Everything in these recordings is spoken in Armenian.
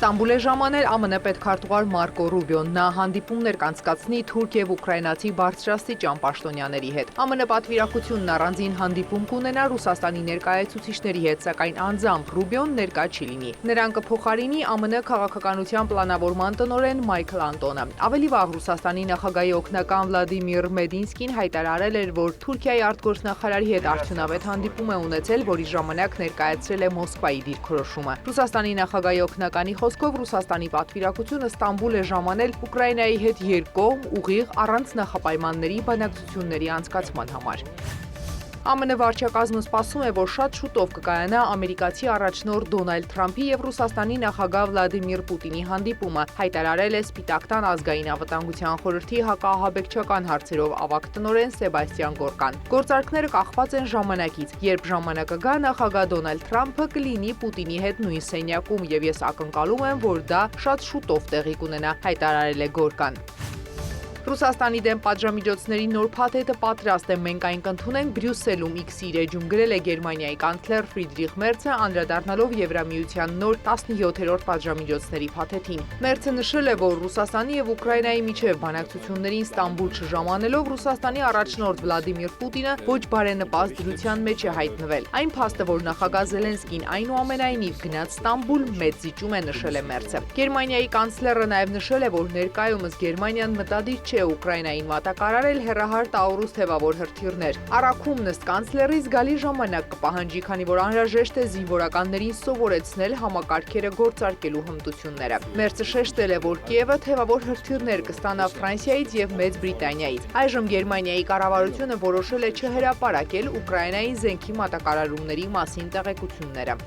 Ստամբուլ է ժամանել ԱՄՆ պետքարտուղար Մարկո Ռուբիոն, նա հանդիպումներ կանցկացնի թուրք և ուկրաինացի բարձրաստիճան պաշտոնյաների հետ։ ԱՄՆ պատվիրակությունն առանձին հանդիպում կունենա Ռուսաստանի ներկայացուցիչների հետ, սակայն անձամբ Ռուբիոն ներկա չի լինի։ Նրան կփոխարինի ԱՄՆ քաղաքականության պլանավորման տնօրեն Մայքլ Անտոնը։ Ավելի վաղ Ռուսաստանի նախագահի օգնական Վլադիմիր Մեդինսկին հայտարարել էր, որ Թուրքիայի արտգործնախարարի հետ արդյունավետ հանդիպում է ունեցել, որի ժամանակ ներկայացրել է Մոսկվայի դիրքորոշումը։ Ռուսաստանի նախագահի օգնականի խոսքով Ռուսաստանի պատվիրակությունը Ստամբուլ է ժամանել Ուկրաինայի հետ երկկողմ, ուղիղ, առանց նախապայմանների բանակցությունների անցկացման համար։ ԱՄՆ վարչակազմը սպասում է, որ շատ շուտով կկայանա ամերիկացի առաջնորդ Դոնալդ Թրամփի և Ռուսաստանի նախագահ Վլադիմիր Պուտինի հանդիպումը, հայտարարել է Սպիտակ տան ազգային անվտանգության խորհրդի հակաահաբեկչական հարցերով ավագ տնօրեն Սեբաստիան Գորկան։ Գործարքները կախված են ժամանակից, երբ ժամանակը գա, նախագահ Դոնալդ Թրամփը կլինի Պուտինի հետ նույն սենյակում, և ես ակնկալում եմ, որ դա շատ շուտով տեղի կունենա, հայտարարել է Գորկան։ Ռուսաստանի դեմ պատժամիջոցների նոր փաթեթը պատրաստ է, մենք այն կընդունենք Բրյուսելում, X-ի իր էջում գրել է Գերմանիայի կանցլեր Ֆրիդրիխ Մերցը, անդրադառնալով Եվրամիության նոր 17-րդ պատժամիջոցների փաթեթին։ Մերցը նշել է, որ Ռուսաստանի և Ուկրաինայի միջև բանակցություններին Ստամբուլ չժամանելով Ռուսաստանի առաջնորդ Վլադիմիր Պուտինը ոչ բարենպաստ դրության մեջ է հայտնվել։ Այն փաստը, որ նախագահ Զելենսկին այնուամենայնիվ գնաց Ստամբուլ, մեծ զիջում է, նշել է Մերցը։ Գերմանիայի կանցլերը նաև նշել է, որ ներկայումս Գերմանիան մտադիր չէ Ուկրաինային մատակարարել հեռահար Տաուրուս թևավոր հրթիռներ։ Առաքումն ըստ կանցլերի զգալի ժամանակ կպահանջի, քանի որ անհրաժեշտ է զինվորականներին սովորեցնել համակարգերը գործարկելու հմտությունները։ Մերցը շեշտել է, որ Կիևը թևավոր հրթիռներ կստանա Ֆրանսիայից և Մեծ Բրիտանիայից։ Այժմ Գերմանիայի կառավարությունը որոշել է չհրապարակել Ուկրաինային զենքի մատակարարումների մասին տեղեկությունները։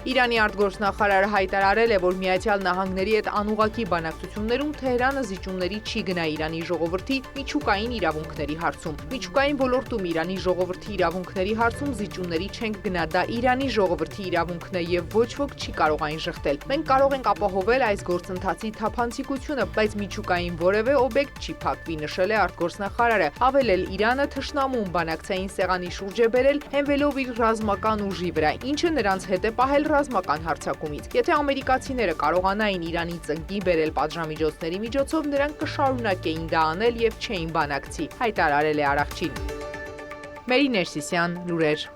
Իրանի արտգործնախարարը հայտարարել է, որ Միացյալ Նահանգների հետ անուղղակի բանակցություններում Թեհրանը զիջումների չի գնա Իրանի ժողովրդի միջուկային իրավունքների հարցում։ Միջուկային ոլորտում Իրանի ժողովրդի իրավունքների հարցում զիջումների չենք գնա, դա Իրանի ժողովրդի իրավունքն է և ոչ ոք չի կարող այն շղթել։ Մենք կարող ենք ապահովել այս գործընթացի թափանցիկությունը, բայց միջուկային որևէ օբյեկտ չի փակվի, նշել է արտգործնախարարը, ավելել Իրանը թշնամուն բանակցային սեղանի շուրջ է բերել, հենվելով իր ռազմական ուժի վրա, ինչը նրանց հետ է պահել ռազմական հարձակումից։ Եթե ամերիկացիները կարողանային Իրանի ծնկի բերել պատժամիջոցների միջոցով, նրանք կշարունակեին դա անել և չէին բանակցի, հայտարարել է Արաղչին։ Մերի Ներսիսյան, լուրեր։